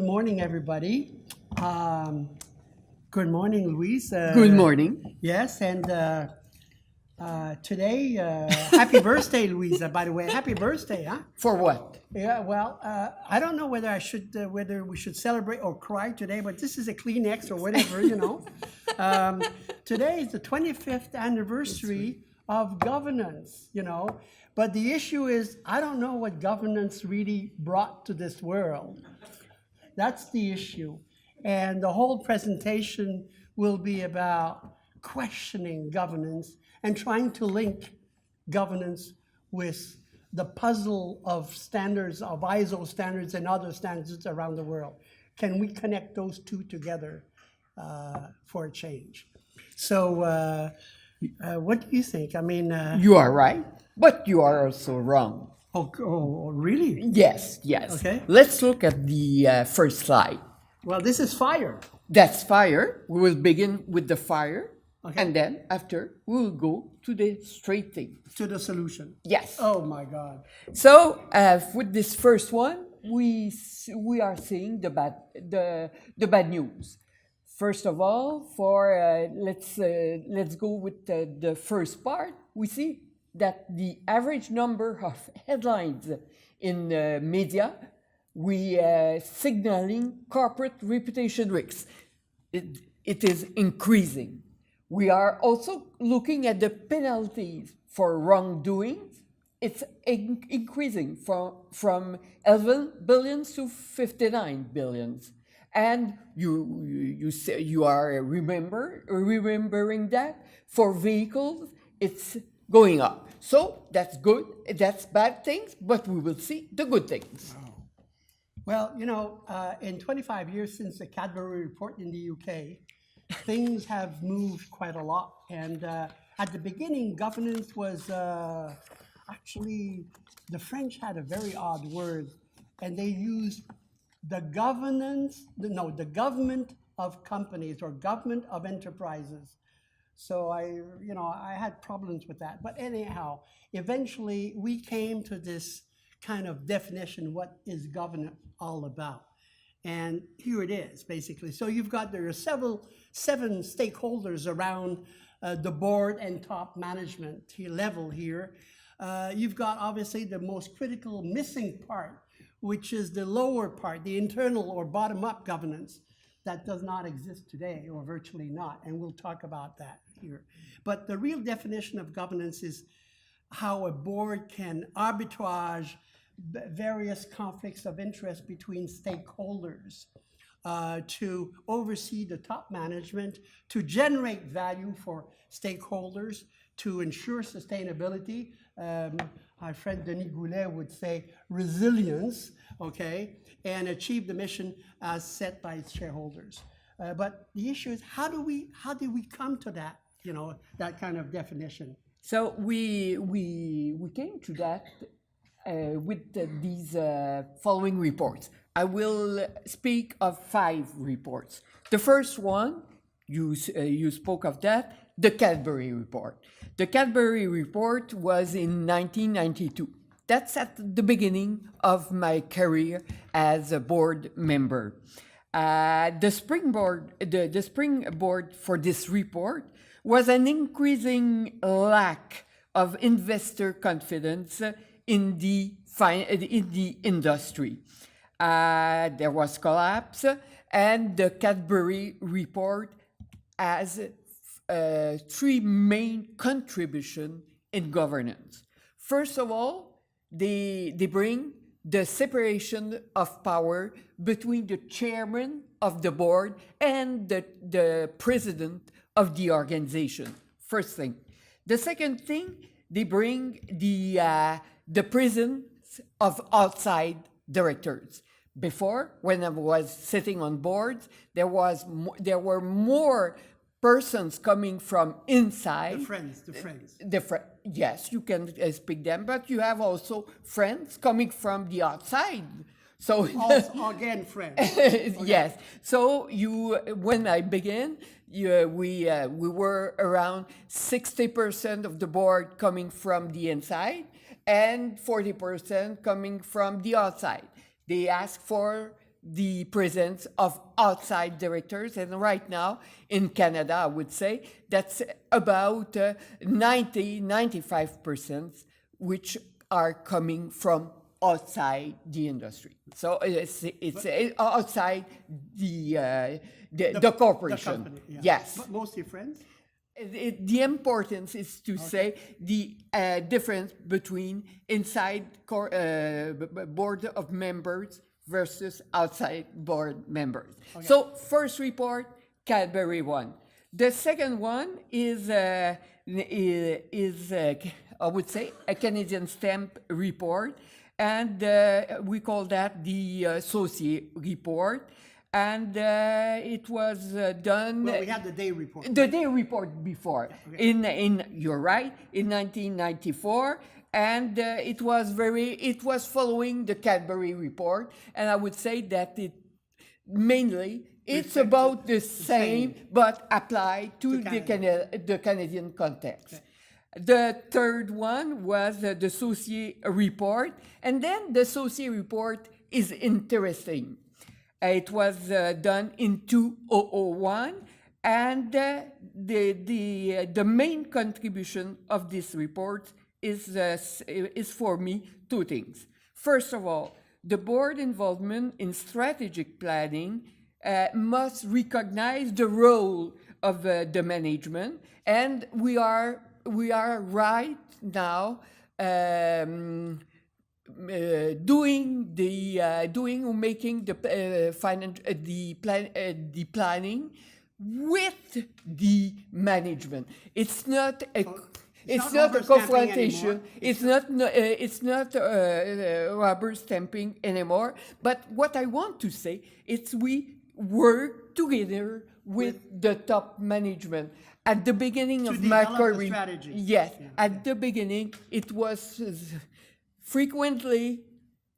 morning, everybody. Good morning, Louise. Good morning. Yes, and today, happy birthday, Louise. By the way, happy birthday, huh? For what? Yeah, well, I don't know whether whether we should celebrate or cry today, but this is a Kleenex or whatever, you know. Today is the 25th anniversary of governance, you know. But the issue is, I don't know what governance really brought to this world. That's the issue. And the whole presentation will be about questioning governance and trying to link governance with the puzzle of standards, of ISO standards and other standards around the world. Can we connect those two together for a change? So what do you think? I mean... You are right, but you are also wrong. Oh, really? Yes. Okay. Let's look at the first slide. Well, this is fire. That's fire. We will begin with the fire. Okay. And then after, we will go to the straight thing. To the solution. Yes. Oh, my God. So with this first one, we are seeing the bad news. First of all, let's go with the first part. We see that the average number of headlines in the media, we signaling corporate reputation risks. It is increasing. We are also looking at the penalties for wrongdoings. It's increasing from 11 billions to 59 billions. And you are remembering that for vehicles, it's going up. So that's good. That's bad things, but we will see the good things. Oh. Well, you know, in 25 years since the Cadbury report in the UK, things have moved quite a lot. And at the beginning, governance was actually, the French had a very odd word, and they used the government of companies or government of enterprises. So I had problems with that. But anyhow, eventually we came to this kind of definition, what is governance all about? And here it is, basically. So there are seven stakeholders around the board and top management level here. You've got obviously the most critical missing part, which is the lower part, the internal or bottom-up governance that does not exist today, or virtually not, and we'll talk about that here. But the real definition of governance is how a board can arbitrage various conflicts of interest between stakeholders to oversee the top management, to generate value for stakeholders, to ensure sustainability. My friend Denis Goulet would say resilience, okay, and achieve the mission as set by its shareholders. But the issue is, how did we come to that, that kind of definition? So we came to that with these following reports. I will speak of 5 reports. The first one, you spoke of that, the Cadbury report. The Cadbury report was in 1992. That's at the beginning of my career as a board member. The springboard for this report was an increasing lack of investor confidence in the industry. There was collapse, and the Cadbury report has 3 main contributions in governance. First of all, they bring the separation of power between the chairman of the board and the president of the organization. First thing. The second thing, they bring the presence of outside directors. Before, when I was sitting on boards, there were more persons coming from inside. The friends. Yes, you can speak them, but you have also friends coming from the outside. So also, again, friends. Okay. Yes. So when I began, we were around 60% of the board coming from the inside and 40% coming from the outside. They asked for the presence of outside directors. And right now in Canada, I would say that's about 95% which are coming from outside the industry. So it's outside the corporation. The company, yeah. Yes. But mostly friends? The importance is to say the difference between inside board of members versus outside board members. Okay. So first report, Cadbury one. The second one is I would say a Canadian stamp report, and we call that the associate report. And it was done. Well, we had the day report. The day report before, okay. You're right, in 1994, and it was following the Cadbury report, and I would say that it's about the same, but applied to the Canadian context. Okay. The third one was the associate report, and then the associate report is interesting. It was done in 2001, and the main contribution of this report is for me two things. First of all, the board involvement in strategic planning must recognize the role of the management, and we are right now. Making the planning with the management. It's not a confrontation. It's not rubber stamping anymore. But what I want to say is we work together with the top management. At the beginning of my career, yes, at the beginning it was frequently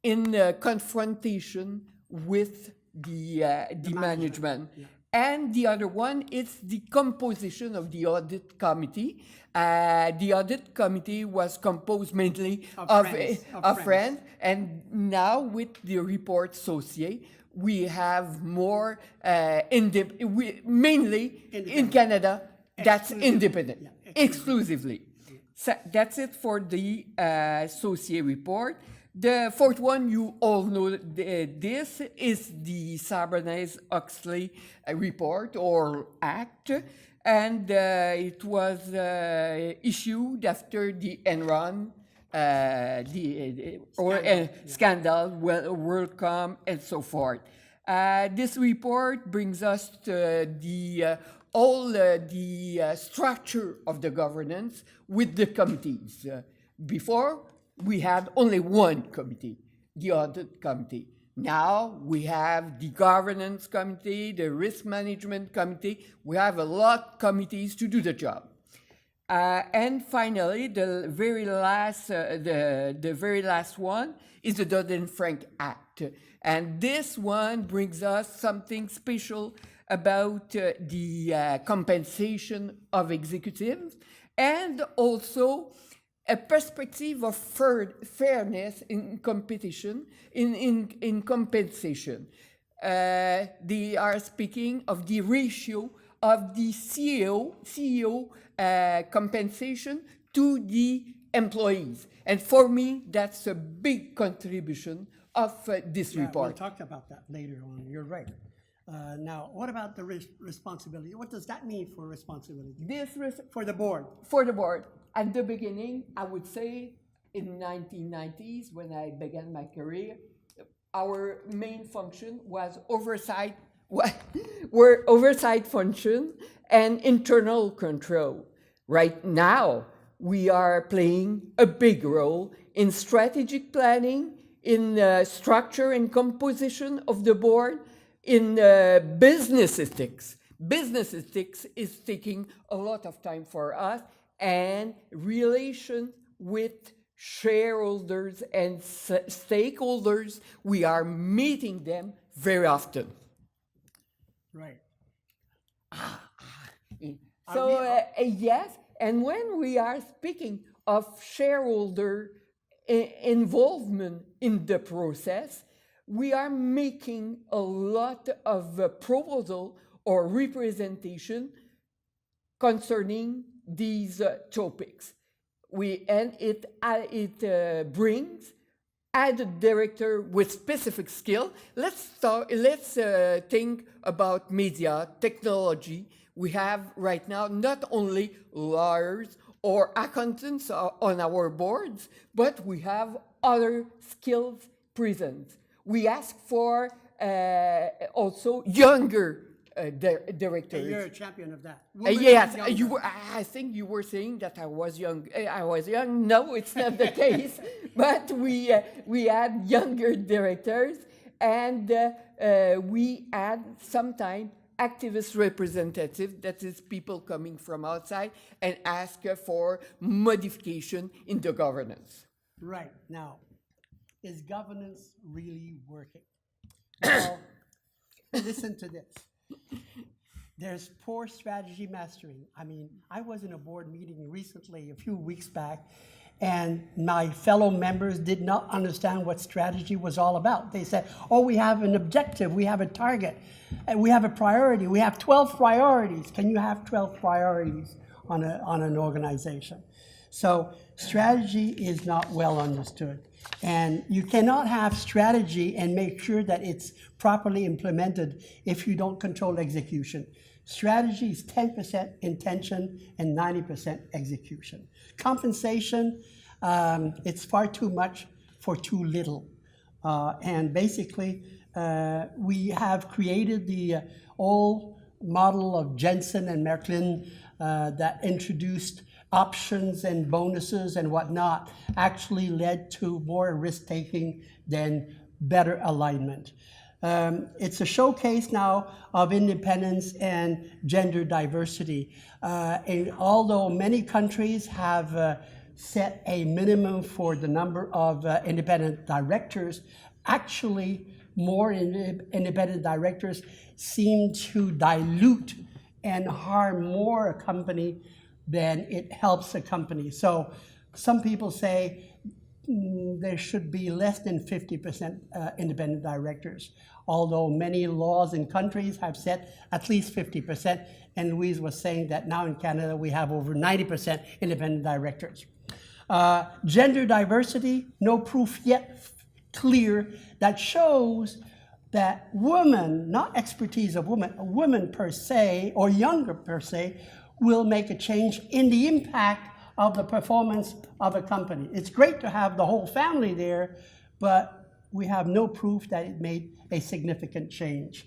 in confrontation with the management. Yeah. And the other one is the composition of the audit committee. The audit committee was composed mainly of friends. And now with the report associate, we have more, mainly in Canada, that's independent, exclusively. So that's it for the associate report. The fourth one, you all know this is the Sarbanes-Oxley report or act, and it was issued after the Enron scandal, WorldCom, and so forth. This report brings us to the structure of the governance with the committees. Before, we had only one committee, the audit committee. Now we have the governance committee, the risk management committee. We have a lot of committees to do the job. And finally, the very last one is the Dodd-Frank Act. And this one brings us something special about the compensation of executives, and also a perspective of fairness in competition, in compensation. They are speaking of the ratio of the CEO compensation to the employees. And for me, that's a big contribution of this report. We'll talk about that later on. You're right. Now, what about the responsibility? What does that mean for responsibility? For the board. For the board. At the beginning, I would say in the 1990s, when I began my career, our main function was oversight function and internal control. Right now, we are playing a big role in strategic planning, in structure and composition of the board, in business ethics. Business ethics is taking a lot of time for us, and relation with shareholders and stakeholders, we are meeting them very often. Right. So, yes, and when we are speaking of shareholder involvement in the process, we are making a lot of proposal or representation concerning these topics. It brings added director with specific skill. Let's think about media, technology. We have right now not only lawyers or accountants on our boards, but we have other skills present. We ask for also younger directors. You're a champion of that. Yes, I think you were saying that I was young. I was young. No, it's not the case. But we had younger directors, and we had sometimes activist representative, that is people coming from outside and ask for modification in the governance. Right. Now, is governance really working? Well, listen to this. There's poor strategy mastering. I mean, I was in a board meeting recently, a few weeks back, and my fellow members did not understand what strategy was all about. They said, oh, we have an objective, we have a target, and we have a priority. We have 12 priorities. Can you have 12 priorities on an organization? So strategy is not well understood. And you cannot have strategy and make sure that it's properly implemented if you don't control execution. Strategy is 10% intention and 90% execution. Compensation, it's far too much for too little. And basically, we have created the old model of Jensen and Merklin that introduced options and bonuses and whatnot, actually led to more risk-taking than better alignment. It's a showcase now of independence and gender diversity. And although many countries have set a minimum for the number of independent directors, actually more independent directors seem to dilute and harm more a company than it helps a company. So some people say there should be less than 50% independent directors, although many laws in countries have set at least 50%, and Louise was saying that now in Canada we have over 90% independent directors. Gender diversity, no proof yet clear that shows that women, not expertise of women per se, or younger per se, will make a change in the impact of the performance of a company. It's great to have the whole family there, but we have no proof that it made a significant change.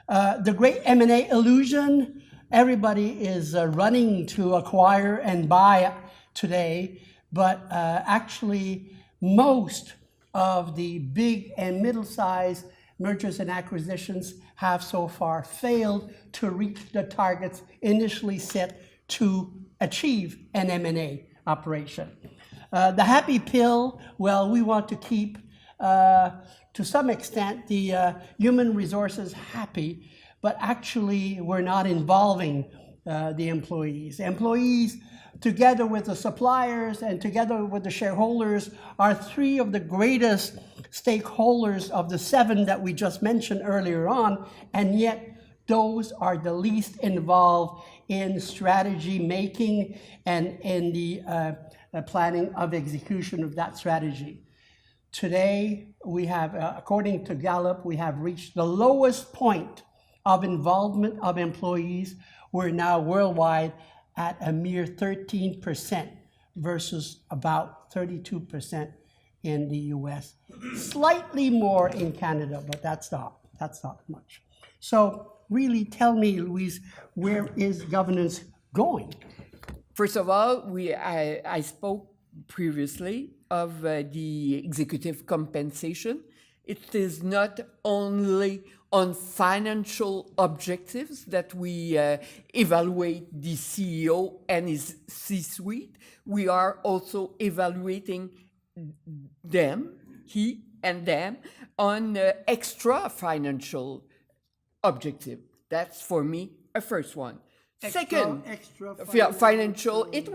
The great M&A illusion, everybody is running to acquire and buy today, but actually most of the big and middle-sized mergers and acquisitions have so far failed to reach the targets initially set to achieve an M&A operation. The happy pill, well, we want to keep, to some extent, the human resources happy, but actually we're not involving the employees. Employees, together with the suppliers and together with the shareholders, are three of the greatest stakeholders of the 7 that we just mentioned earlier on, and yet those are the least involved in strategy making and in the planning of execution of that strategy. Today, we have, according to Gallup, we have reached the lowest point of involvement of employees. We're now worldwide at a mere 13% versus about 32% in the US. Slightly more in Canada, but that's not much. So really tell me, Louise, where is governance going? First of all, I spoke previously of the executive compensation. It is not only on financial objectives that we evaluate the CEO and his C-suite. We are also evaluating them, he and them, on extra financial objective. That's for me a first one. Second, extra financial. It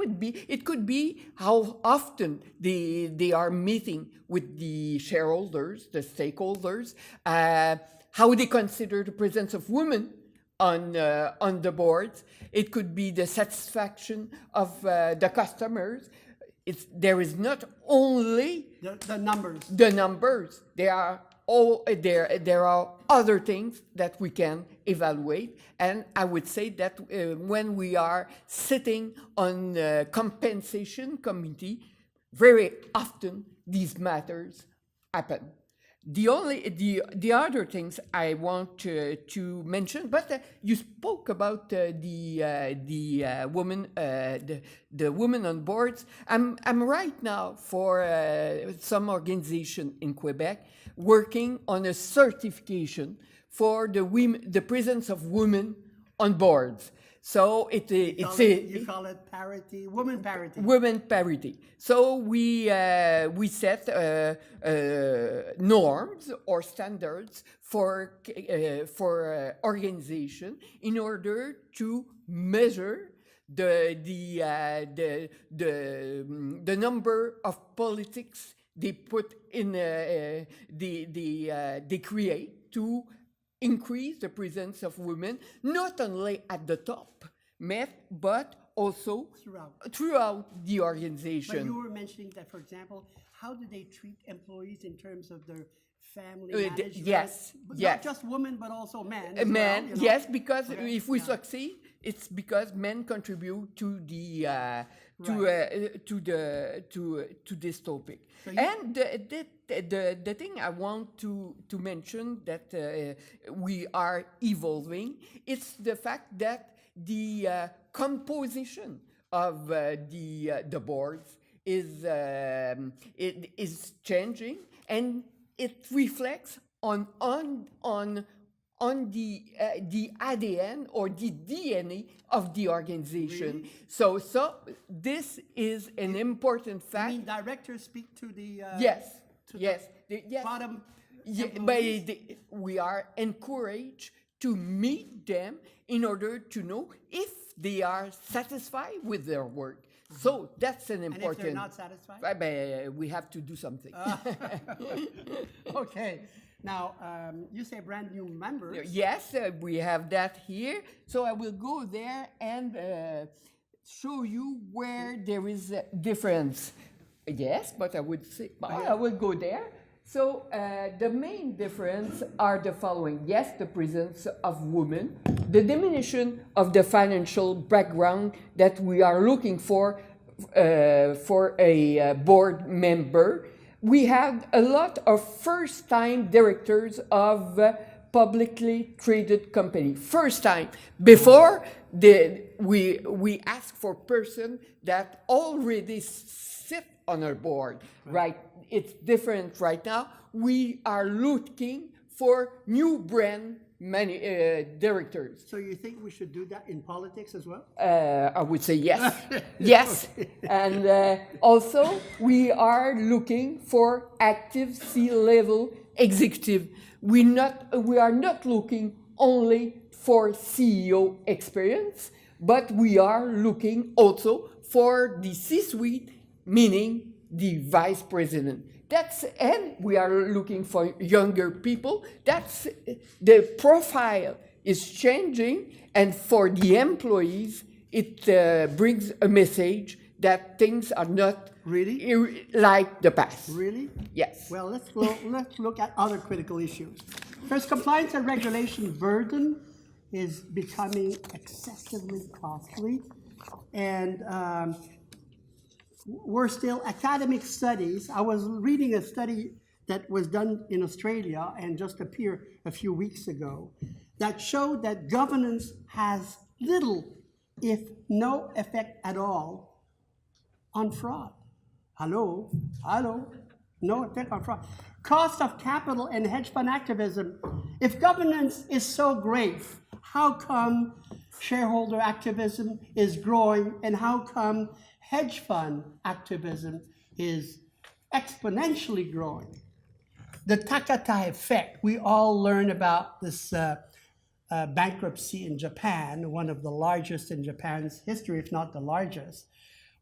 could be how often they are meeting with the shareholders, the stakeholders, how they consider the presence of women on the boards. It could be the satisfaction of the customers. There is not only the numbers. The numbers. There are other things that we can evaluate, and I would say that when we are sitting on the compensation committee, very often these matters happen. The other things I want to mention, but you spoke about the women on boards. I'm right now for some organization in Quebec working on a certification for the presence of women on boards. So you call it parity, women parity. Women parity. So we set norms or standards for organization in order to measure the number of politics they put in they create to increase the presence of women, not only at the top, but also throughout the organization. But you were mentioning that, for example, how do they treat employees in terms of their family management? Yes. Not just women, but also men. Men, well, you know? yes, because if we succeed, it's because men contribute to this topic. And the thing I want to mention that we are evolving, it's the fact that the composition of the boards is changing, and it reflects on the ADN or the DNA of the organization. Really? So this is an important fact. You mean directors speak to the yes. bottom We are encouraged to meet them in order to know if they are satisfied with their work. So that's an important. And if they're not satisfied, we have to do something. Okay. Now, you say brand new members. Yes, we have that here. So I will go there and show you where there is a difference. Yes, but I would say, I will go there. So the main difference are the following. Yes, the presence of women, the diminution of the financial background that we are looking for a board member. We have a lot of first-time directors of publicly traded company. First time. Before, we ask for person that already sit on our board. Right? It's different right now. We are looking for new brand directors. So you think we should do that in politics as well? I would say yes. Yes. And also, we are looking for active C-level executive. We are not looking only for CEO experience, but we are looking also for the C-suite, meaning the vice president. And we are looking for younger people. That's the profile is changing, and for the employees, it brings a message that things are not really like the past. Really? Yes. Well, let's look at other critical issues. First, compliance and regulation burden is becoming excessively costly, and we're still academic studies. I was reading a study that was done in Australia and just appeared a few weeks ago that showed that governance has little, if no effect at all, on fraud. Hello? No effect on fraud. Cost of capital and hedge fund activism. If governance is so great, how come shareholder activism is growing, and how come hedge fund activism is exponentially growing? The Takata effect, we all learn about this bankruptcy in Japan, one of the largest in Japan's history, if not the largest.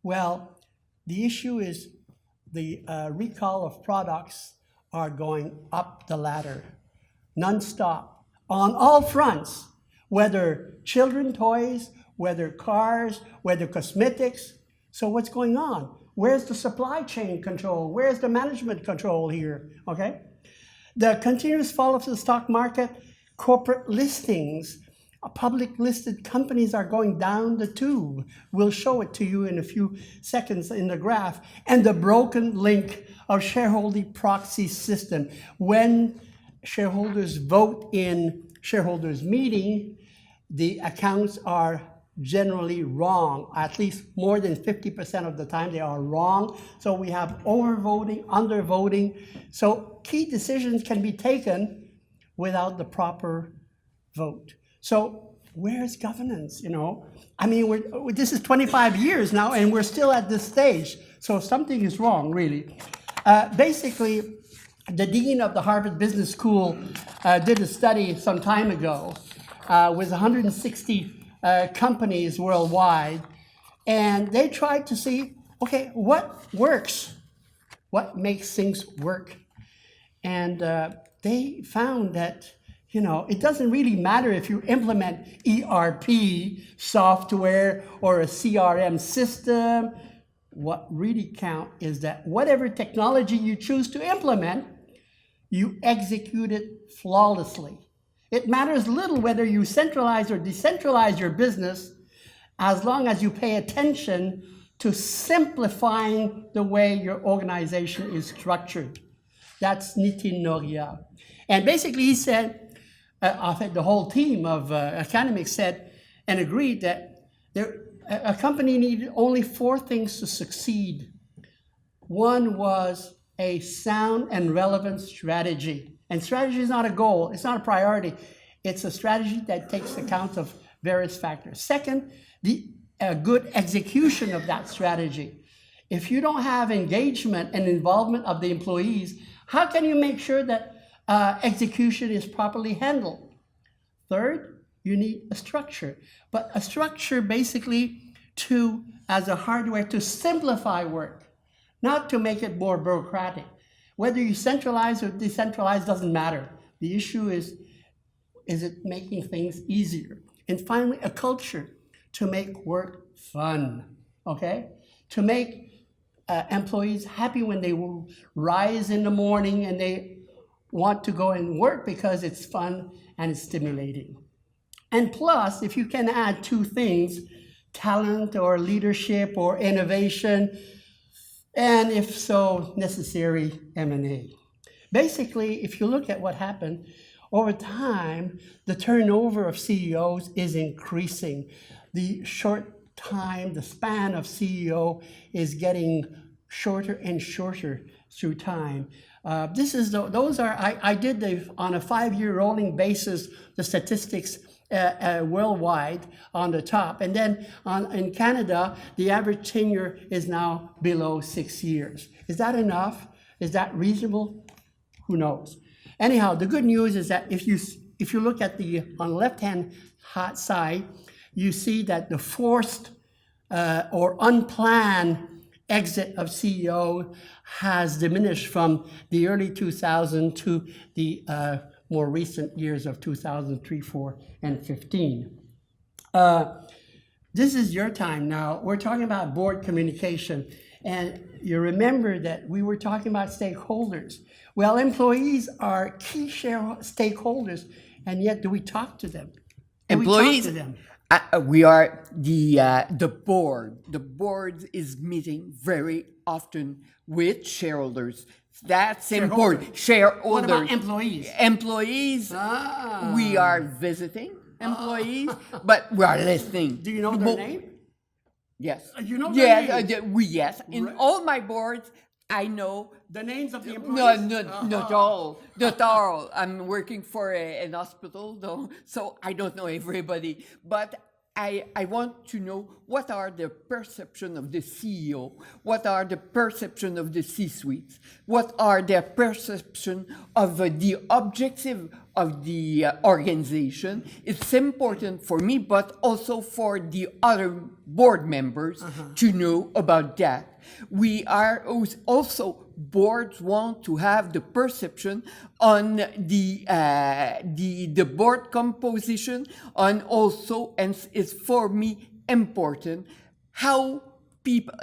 Well, the issue is the recall of products are going up the ladder, nonstop, on all fronts, whether children toys, whether cars, whether cosmetics. So what's going on? Where's the supply chain control? Where's the management control here? Okay? The continuous fall of the stock market, corporate listings, public listed companies are going down the tube. We'll show it to you in a few seconds in the graph. And the broken link of shareholder proxy system. When shareholders vote in shareholders meeting, the accounts are generally wrong. At least more than 50% of the time they are wrong. So we have overvoting, undervoting. So key decisions can be taken without the proper vote. So where's governance, you know? I mean, this is 25 years now and we're still at this stage. So something is wrong, really. Basically, the dean of the Harvard Business School did a study some time ago with 160 companies worldwide, and they tried to see, okay, what works? What makes things work? And they found that, you know, it doesn't really matter if you implement ERP software or a CRM system. What really counts is that whatever technology you choose to implement, you execute it flawlessly. It matters little whether you centralize or decentralize your business, as long as you pay attention to simplifying the way your organization is structured. That's Nitin Noria. And basically he said, I think the whole team of academics said and agreed that a company needed only 4 things to succeed. One was a sound and relevant strategy. And strategy is not a goal, it's not a priority. It's a strategy that takes account of various factors. Second, the good execution of that strategy. If you don't have engagement and involvement of the employees, how can you make sure that execution is properly handled? Third, you need a structure. But a structure basically as a hardware to simplify work, not to make it more bureaucratic. Whether you centralize or decentralize doesn't matter. The issue is it making things easier? And finally, a culture to make work fun, okay? To make employees happy when they will rise in the morning and they want to go and work because it's fun and it's stimulating. And plus, if you can add 2 things, talent or leadership or innovation, and if so necessary, M&A. Basically, if you look at what happened, over time, the turnover of CEOs is increasing. The span of CEO is getting shorter and shorter through time. I did on a 5-year rolling basis, the statistics worldwide on the top. And then in Canada, the average tenure is now below 6 years. Is that enough? Is that reasonable? Who knows? Anyhow, the good news is that if you look at on the left-hand side, you see that the forced or unplanned exit of CEO has diminished from the early 2000s to the more recent years of 2003, 4, and 15. This is your time now. We're talking about board communication. And you remember that we were talking about stakeholders. Well, employees are key stakeholders, and yet do we talk to them? Employees, we talk to them? We are the board. The board is meeting very often with shareholders. That's important. Shareholders. What about employees? Employees, we are visiting employees, but we are listening. Do you know their name? Yes. You know their names? Yes. In all my boards, I know the names of the employees? Not all. Not all. I'm working for an hospital, though, so I don't know everybody. But I want to know what are the perception of the CEO, what are the perception of the C-suites, what are their perception of the objective of the organization. It's important for me, but also for the other board members to know about that. We are also, boards want to have the perception on the board composition, on also, and it's for me important, how people,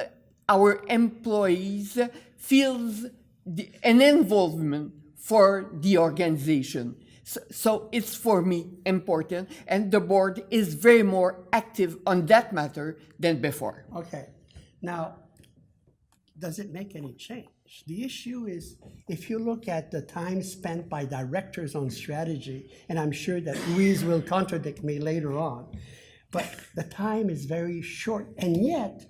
our employees feels an involvement for the organization. So it's for me important, and the board is very more active on that matter than before. Okay. Now, does it make any change? The issue is, if you look at the time spent by directors on strategy, and I'm sure that Louise will contradict me later on, but the time is very short, and yet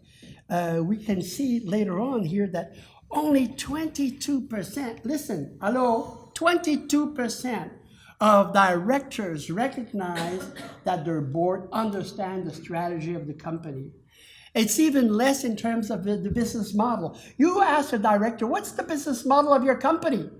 we can see later on here that only 22%, listen, hello, 22% of directors recognize that their board understands the strategy of the company. It's even less in terms of the business model. You ask a director, what's the business model of your company?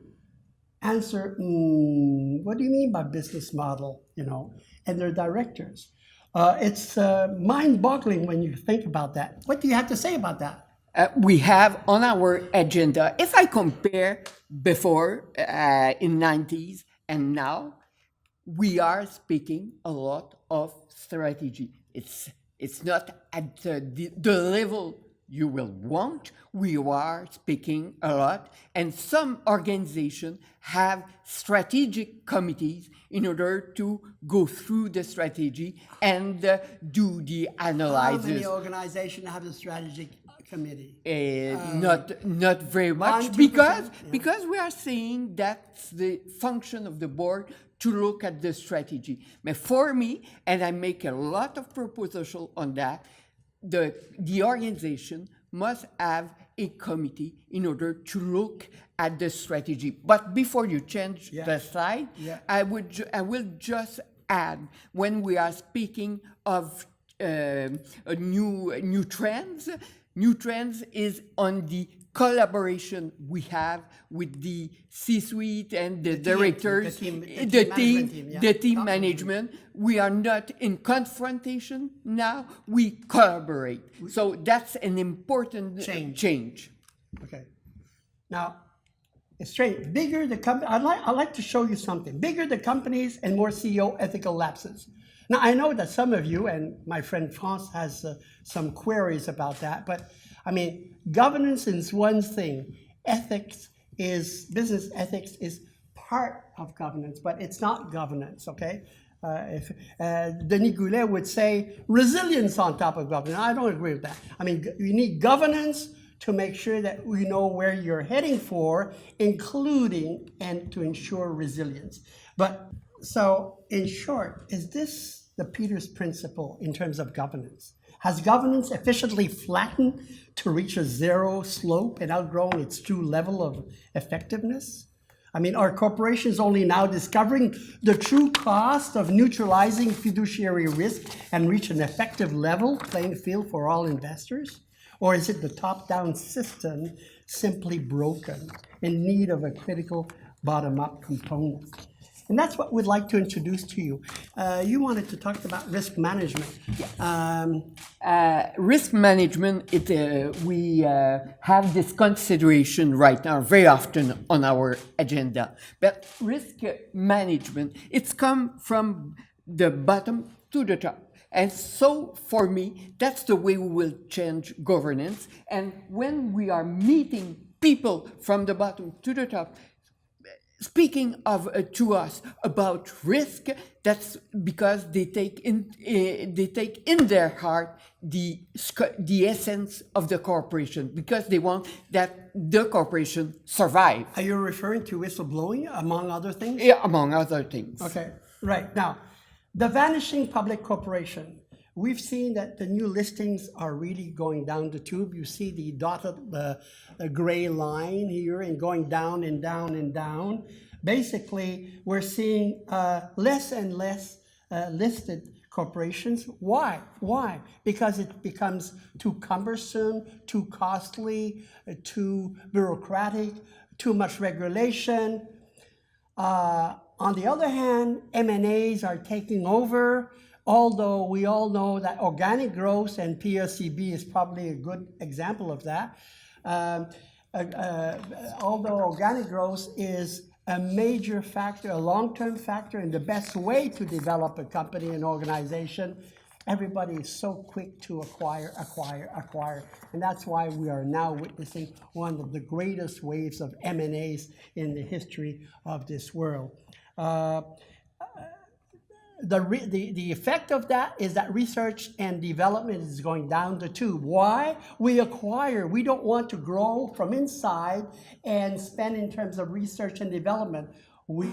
Answer, what do you mean by business model? You know, and they're directors. It's mind-boggling when you think about that. What do you have to say about that? We have on our agenda, if I compare before in 90s and now, we are speaking a lot of strategy. It's not at the level you will want. We are speaking a lot, and some organizations have strategic committees in order to go through the strategy and do the analysis. How many organizations have a strategic committee? Not very much, 1-2%, because we are saying that's the function of the board to look at the strategy. But for me, and I make a lot of proposals on that, the organization must have a committee in order to look at the strategy. But before you change the slide, I will just add, when we are speaking of new trends is on the collaboration we have with the C-suite and the directors, the team management. We are not in confrontation now, we collaborate. So that's an important change. Okay. Now, it's strange. Bigger the company, I'd like to show you something. Bigger the companies and more CEO ethical lapses. Now, I know that some of you, and my friend France has some queries about that, but I mean, governance is one thing. Business ethics is part of governance, but it's not governance, okay? If Denis Goulet would say resilience on top of governance. I don't agree with that. I mean, you need governance to make sure that we know where you're heading for, including and to ensure resilience. But so, in short, is this the Peters principle in terms of governance? Has governance efficiently flattened to reach a zero slope and outgrown its true level of effectiveness? I mean, are corporations only now discovering the true cost of neutralizing fiduciary risk and reach an effective level playing field for all investors? Or is it the top-down system simply broken, in need of a critical bottom-up component? And that's what we'd like to introduce to you. You wanted to talk about risk management. Risk management, we have this consideration right now very often on our agenda. But risk management, it's come from the bottom to the top. And so for me, that's the way we will change governance. And when we are meeting people from the bottom to the top, speaking to us about risk, that's because they take in their heart the essence of the corporation, because they want that the corporation survive. Are you referring to whistleblowing, among other things? Yeah, among other things. Okay, right. Now, the vanishing public corporation. We've seen that the new listings are really going down the tube. You see the dotted the gray line here and going down and down and down. Basically, we're seeing less and less listed corporations. Why? Why? Because it becomes too cumbersome, too costly, too bureaucratic, too much regulation. On the other hand, M&As are taking over, although we all know that organic growth, and PECB is probably a good example of that, although organic growth is a major factor, a long-term factor, and the best way to develop a company and organization, everybody is so quick to acquire. And that's why we are now witnessing one of the greatest waves of M&As in the history of this world. The effect of that is that research and development is going down the tube. Why? We acquire. We don't want to grow from inside and spend in terms of research and development. We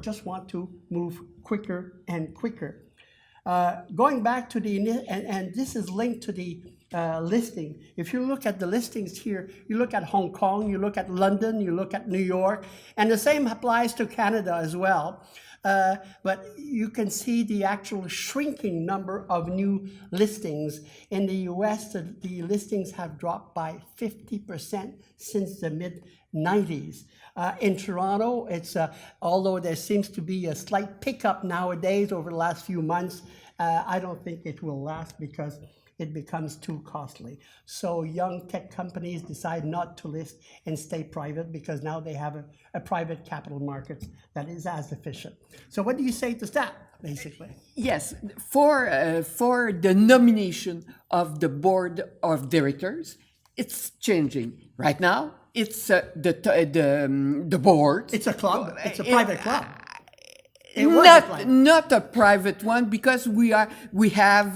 just want to move quicker and quicker. Going back to and this is linked to the listing. If you look at the listings here, you look at Hong Kong, you look at London, you look at New York, and the same applies to Canada as well. But you can see the actual shrinking number of new listings. In the US, the listings have dropped by 50% since the mid-90s. In Toronto, it's although there seems to be a slight pickup nowadays over the last few months, I don't think it will last because it becomes too costly. So young tech companies decide not to list and stay private because now they have a private capital market that is as efficient. So what do you say to that, basically? Yes, for the nomination of the board of directors, it's changing. Right now, it's the board. It's a club. It's a private club. Not a private one, because we have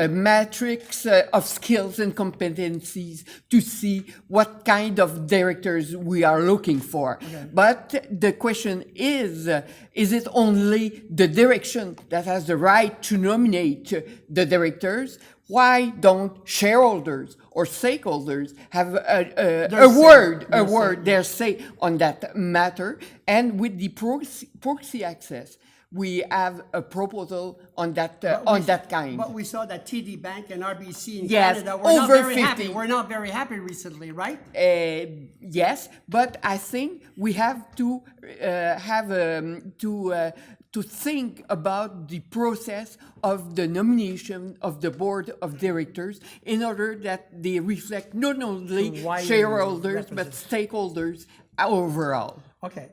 a matrix of skills and competencies to see what kind of directors we are looking for. Okay. But the question is it only the direction that has the right to nominate the directors? Why don't shareholders or stakeholders have a word, their say on that matter? And with the proxy access, we have a proposal on that kind. But we saw that TD Bank and RBC in yes, Canada were not very happy. We're not very happy recently, right? Yes, but I think we have to to think about the process of the nomination of the board of directors in order that they reflect not only shareholders but stakeholders overall. Okay.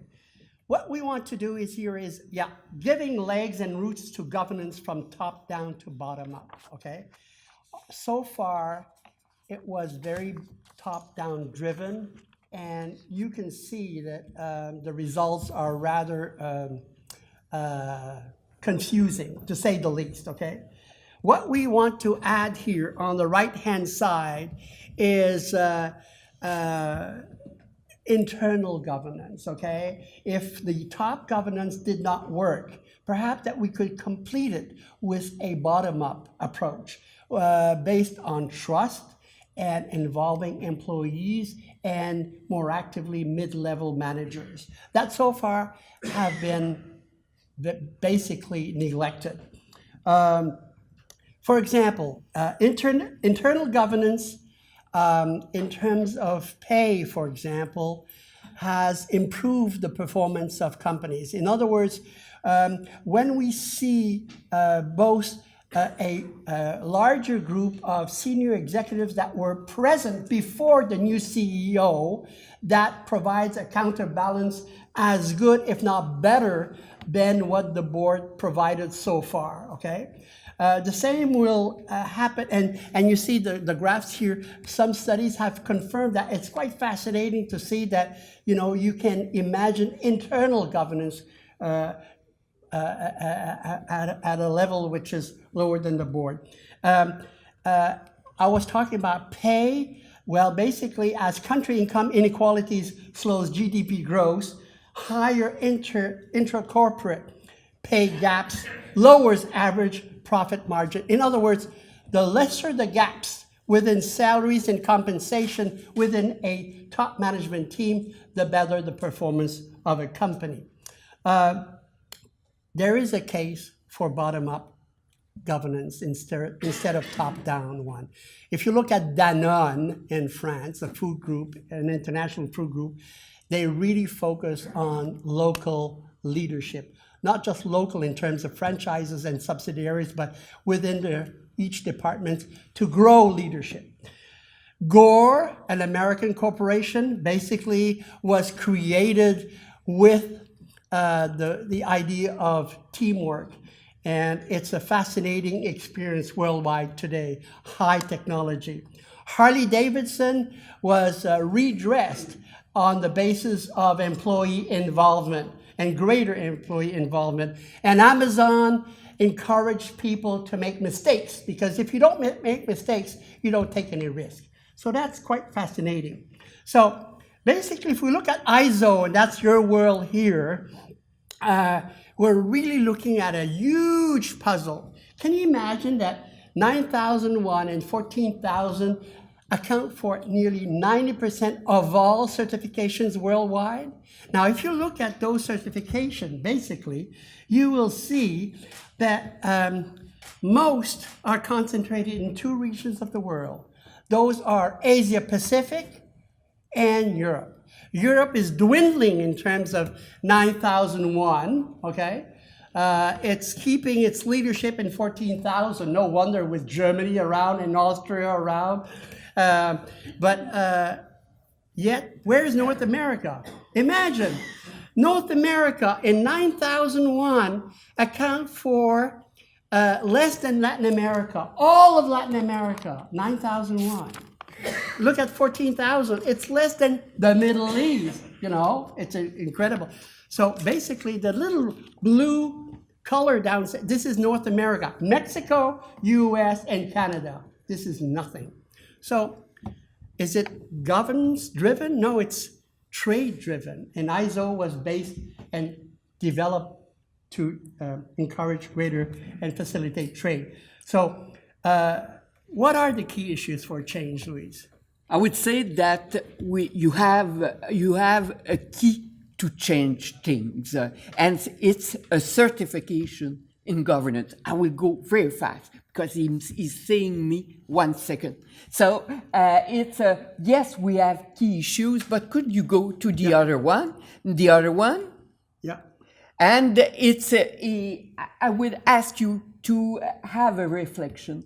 What we want to do giving legs and roots to governance from top down to bottom up, okay? So far, it was very top down driven, and you can see that the results are rather confusing, to say the least, okay? What we want to add here on the right-hand side is internal governance, okay? If the top governance did not work, perhaps that we could complete it with a bottom-up approach based on trust and involving employees and more actively mid-level managers that so far have been basically neglected. For example, internal governance in terms of pay, for example, has improved the performance of companies. In other words, when we see both a larger group of senior executives that were present before the new CEO, that provides a counterbalance as good, if not better, than what the board provided so far, okay? The same will happen, and you see the graphs here. Some studies have confirmed that. It's quite fascinating to see that, you can imagine internal governance at a level which is lower than the board. I was talking about pay. Well, basically, as country income inequalities slows GDP growth, higher intra-corporate pay gaps lowers average profit margin. In other words, the lesser the gaps within salaries and compensation within a top management team, the better the performance of a company. There is a case for bottom-up governance instead of top-down one. If you look at Danone in France, a food group, an international food group, they really focus on local leadership, not just local in terms of franchises and subsidiaries, but within each department to grow leadership. Gore, an American corporation, basically was created with the idea of teamwork. And it's a fascinating experience worldwide today, high technology. Harley-Davidson was redressed on the basis of employee involvement and greater employee involvement. And Amazon encouraged people to make mistakes, because if you don't make mistakes, you don't take any risk. So that's quite fascinating. So basically, if we look at ISO, and that's your world here, we're really looking at a huge puzzle. Can you imagine that 9,001 and 14,000 account for nearly 90% of all certifications worldwide? Now, if you look at those certifications, basically, you will see that most are concentrated in two regions of the world. Those are Asia Pacific and Europe. Europe is dwindling in terms of 9,001, okay? It's keeping its leadership in 14,000. No wonder with Germany around and Austria around. Yet, where is North America? Imagine, North America in 9,001 account for less than Latin America. All of Latin America, 9,001. Look at 14,000. It's less than the Middle East, you know? It's incredible. So basically, the little blue color down, this is North America. Mexico, US, and Canada. This is nothing. So is it governance-driven? No, it's trade-driven. And ISO was based and developed to encourage greater and facilitate trade. So what are the key issues for change, Louise? I would say that you have a key to change things, and it's a certification in governance. I will go very fast because he's saying me 1 second. So it's yes, we have key issues, but could you go to the other one? The other one? Yeah. And it's I would ask you to have a reflection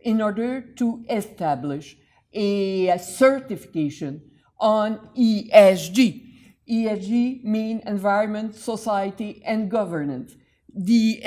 in order to establish a certification on ESG. ESG means environment, society, and governance. The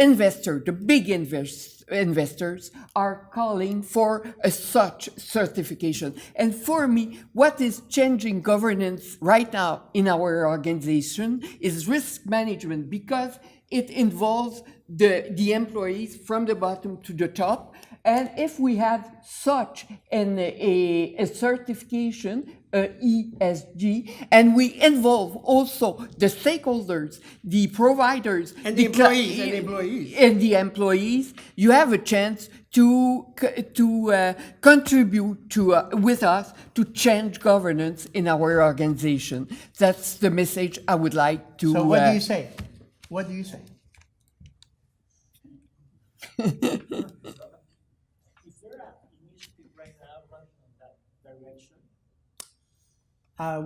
big investors are calling for such certification. And for me, what is changing governance right now in our organization is risk management, because it involves the employees from the bottom to the top. And if we have such a certification, ESG, and we involve also the stakeholders, the providers, and the employees, you have a chance to contribute with us to change governance in our organization. That's the message I would like to. So what do you say? What do you say?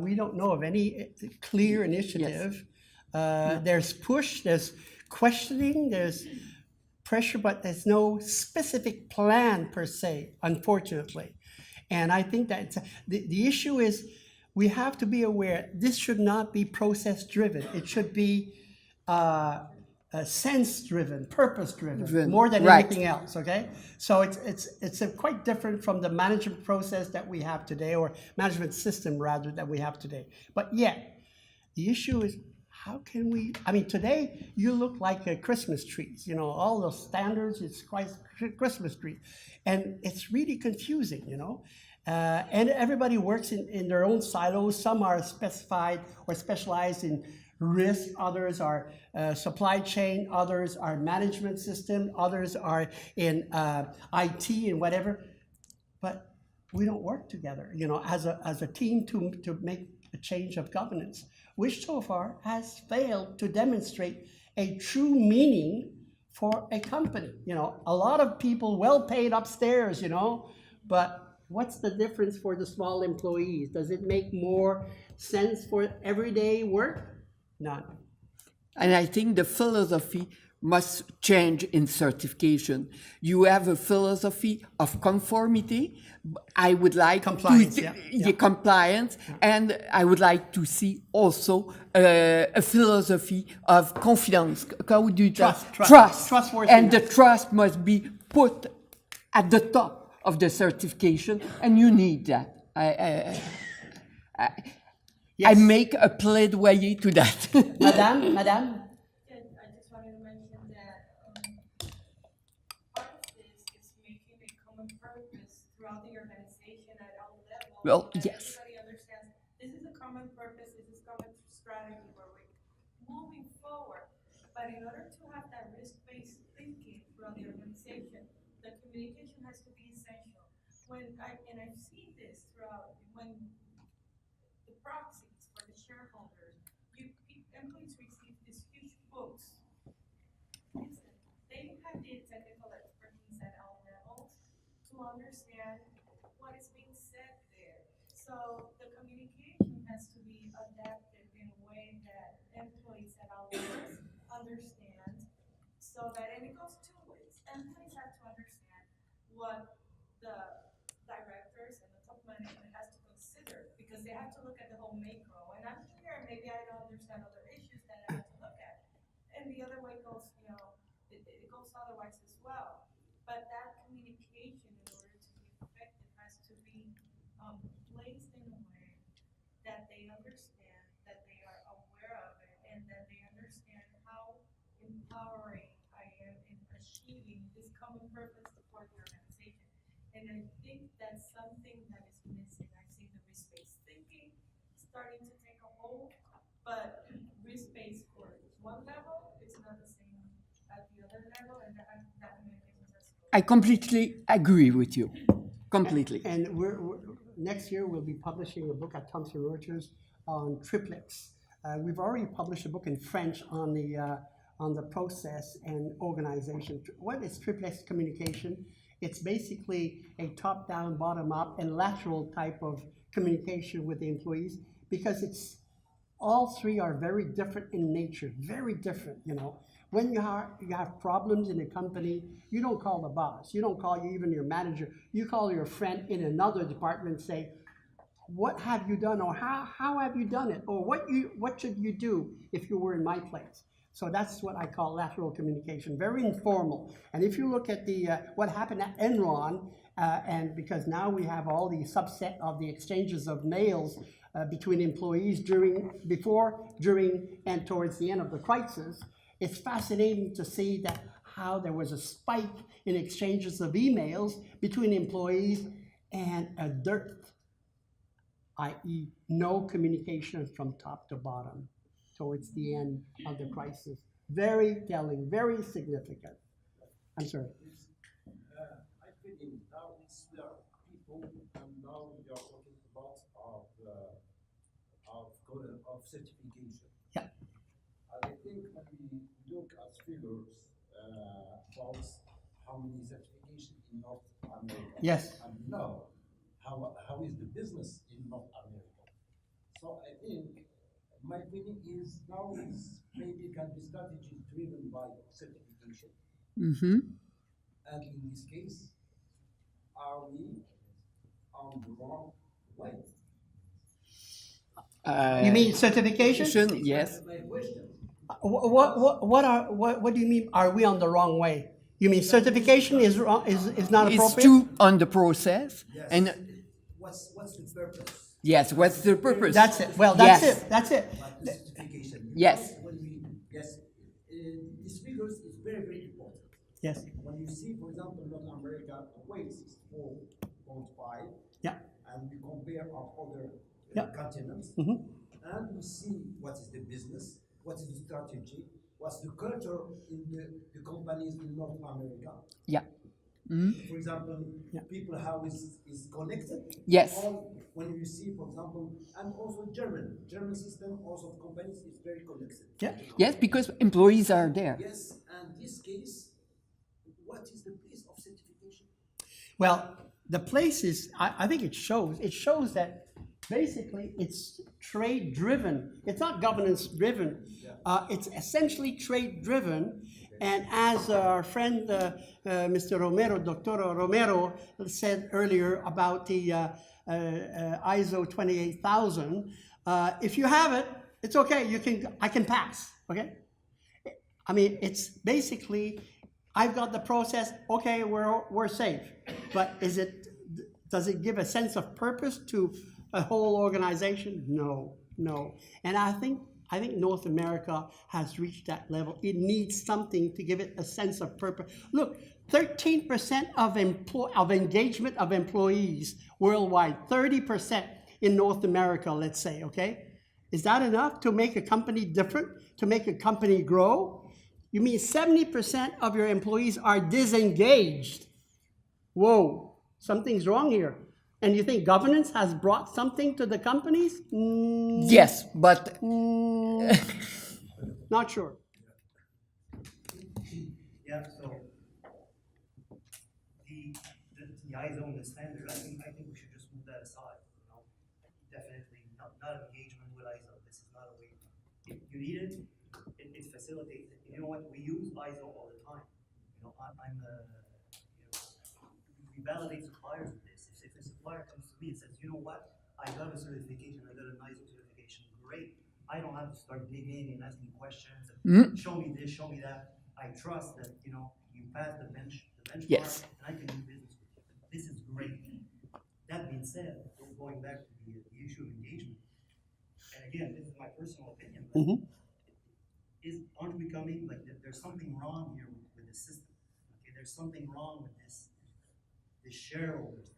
We don't know of any clear initiative. Yes. There's push, there's questioning, there's pressure, but there's no specific plan per se, unfortunately. And I think that the issue is we have to be aware this should not be process-driven. It should be sense-driven, purpose-driven, more than anything else, okay? So it's quite different from the management process that we have today, or management system, rather, that we have today. But yet, the issue is, how can we, I mean, today, you look like Christmas trees, you know, all those standards, it's quite Christmas tree. And it's really confusing, you know? And everybody works in their own silos. Some are specified or specialized in risk, others are supply chain, others are management system, others are in IT and whatever. But we don't work together, you know, as a team to make a change of governance, which so far has failed to demonstrate a true meaning for a company. You know, a lot of people well paid upstairs, you know, but what's the difference for the small employees? Does it make more sense for everyday work? None. And I think the philosophy must change in certification. You have a philosophy of conformity. I would like Compliance, to, yeah. compliance, and I would like to see also a philosophy of confidence. How do you Trust. Trustworthiness. And the trust must be put at the top of the certification, and you need that. I Yes. make a plaidoyer to that. Madame? Yeah, I just wanted to mention that part of this is making a common purpose throughout the organization at all levels. Well, that yes. Everybody understands this is a common purpose, this is common strategy where we're moving forward. But in order to have that risk-based thinking throughout the organization, the communication has to be essential. I've seen this throughout when the proxies for the shareholders, employees receive these huge books. Listen, they have the technical expertise at all levels to understand what is being said there. So the communication has to be adapted in a way that employees at all levels understand, so that, and it goes two ways. Employees have to understand what the directors and the top management has to consider, because they have to look at the whole macro. And I'm here, maybe I don't understand other issues that I have to look at. And the other way goes, it goes otherwise as well. But that communication, in order to be effective, has to be placed in a way that they understand, that they are aware of it, and that they understand how empowering I am in achieving this common purpose for the organization. And I think that's something that is missing. I've seen the risk-based thinking starting to take a hold, but risk-based for one level is not the same at the other level, and that communication has to go. I completely agree with you. Completely. And next year we'll be publishing a book at Thomson Reuters on triplets. We've already published a book in French on the process and organization. What is triplets communication? It's basically a top-down, bottom-up, and lateral type of communication with the employees, because all three are very different in nature, very different, you know. When you have problems in a company, you don't call the boss, you don't call even your manager, you call your friend in another department and say, what have you done, or how have you done it, or what should you do if you were in my place? So that's what I call lateral communication, very informal. And if you look at what happened at Enron, and because now we have all the subset of the exchanges of mails between employees before, during, and towards the end of the crisis, it's fascinating to see that how there was a spike in exchanges of emails between employees and a dearth, i.e. no communication from top to bottom towards the end of the crisis. Very telling, very significant. I'm sorry. I think now there are people, and now we are talking about of certification. Yeah. I think when we look at figures about how many certifications in North America, Yes. and now how is the business in North America. So I think my opinion is now is maybe can be strategy driven by certification. Mm-hmm. And in this case, are we on the wrong way? You mean certification? Yes. My question. What do you mean? Are we on the wrong way? You mean certification is wrong? Is not appropriate? It's too on the process. Yes. And What's the purpose? yes, what's the purpose? That's it. Well, that's Yes. it. That's it. But the certification. Yes. These figures is very, very important. Yes. When you see, for example, North America, weight is 4.5, Yeah. and we compare our other Yeah. continents, and we see what is the business, what is the strategy, what's the culture in the companies in North America. Yeah. For example, people how is connected. Yes. All, when you see, for example, and also German system also of companies is very connected. Yeah. Yes, because employees are there. Yes, and this case, what is the place of certification? Well, the place is, I think it shows that basically it's trade driven. It's not governance driven. It's essentially trade driven. And as our friend, Mr. Romero, Dr. Romero said earlier about the ISO 28000, if you have it, it's okay. I can pass. Okay. I mean, it's basically, I've got the process. Okay, we're safe. But does it give a sense of purpose to a whole organization? No. And I think North America has reached that level. It needs something to give it a sense of purpose. Look, 13% of engagement of employees worldwide, 30% in North America, let's say, okay? Is that enough to make a company different, to make a company grow? You mean 70% of your employees are disengaged? Whoa, something's wrong here. And you think governance has brought something to the companies? Yes, but Not sure. Yeah, so the ISO and the standard, I think we should just move that aside, you know. Definitely not engagement with ISO. This is not a way. If you need it, it facilitates it. You know what? We use ISO all the time. You know, we validate suppliers with this. If a supplier comes to me and says, you know what, I got a certification, I got an ISO certification, great. I don't have to start digging and asking questions. And show me this, show me that. I trust that, you know, you pass the benchmark, Yes. and I can do business with you. This is great. That being said, going back to the issue of engagement, and again, this is my personal opinion, but aren't we coming, like, there's something wrong here with the system. Okay, there's something wrong with this shareholder thing.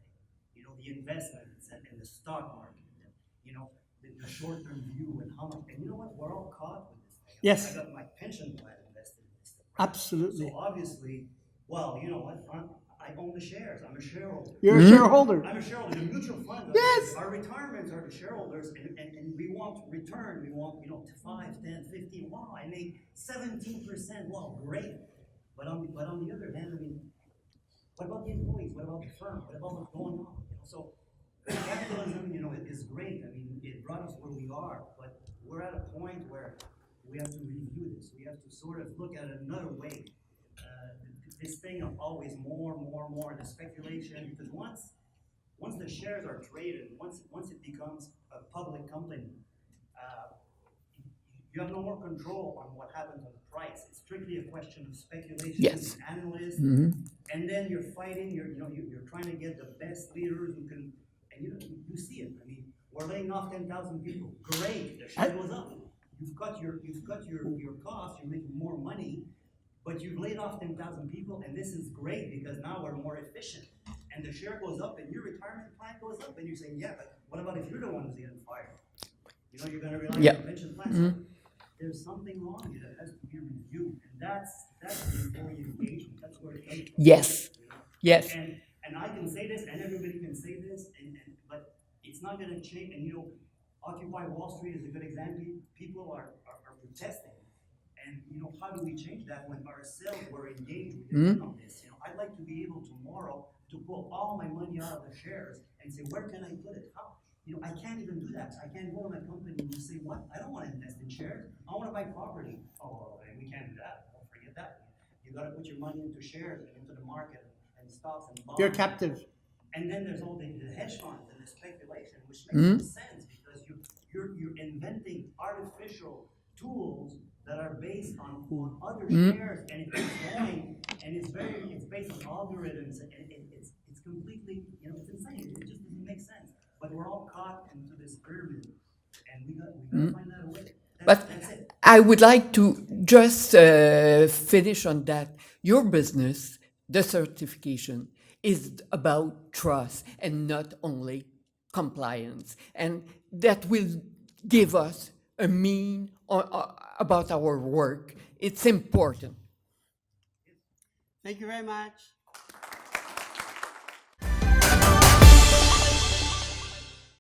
You know, the investments and the stock market, and, you know, the short-term view and how much, and you know what, we're all caught with this thing. Yes. I got my pension plan invested in this thing. Right? Absolutely. So obviously, well, you know what, I own the shares, I'm a shareholder. You're a shareholder. I'm a shareholder. The mutual fund. Yes. Our retirements are the shareholders, and we want return. We want, you know, to 5, 10, 15. Wow, I made 17%. Wow, great. But on the other hand, I mean, what about the employees? What about the firm? What about what's going on? You know, so capitalism, you know, is great. I mean, it brought us where we are, but we're at a point where we have to review this. We have to sort of look at it another way. This thing of always more, the speculation, because once the shares are traded, once it becomes a public company, you have no more control on what happens on the price. It's strictly a question of speculation, Yes. and analysts, and then you're fighting. You're trying to get the best leaders who can, and you see it. I mean, we're laying off 10,000 people. Great, the share goes up. You've cut your costs. You're making more money. But you've laid off 10,000 people, and this is great because now we're more efficient. And the share goes up, and your retirement plan goes up, and you're saying, yeah, but what about if you're the one who's getting fired? You know, you're going to rely on your pension plan. So there's something wrong here that has to be reviewed, and that's the employee engagement. That's where it comes from. Yes. You know? Yes. And I can say this, and everybody can say this, but it's not going to change. And you know, Occupy Wall Street is a good example. People are protesting. And you know, how do we change that when ourselves were engaged with on this? You know, I'd like to be able tomorrow to pull all my money out of the shares and say, where can I put it? How? You know, I can't even do that. I can't go to my company and say, what? I don't want to invest in shares. I want to buy property. Oh, we can't do that. Don't forget that. You got to put your money into shares and into the market and stocks and bonds. You're captive. And then there's all the hedge funds and the speculation, which makes no sense because you're inventing artificial tools that are based on other shares, and it keeps going, and it's based on algorithms, and it's completely, you know, it's insane. It just doesn't make sense. But we're all caught into this pyramid, and we got to find that way. But That's it. I would like to just finish on that. Your business, the certification, is about trust and not only compliance. And that will give us a mean about our work. It's important. Thank you very much.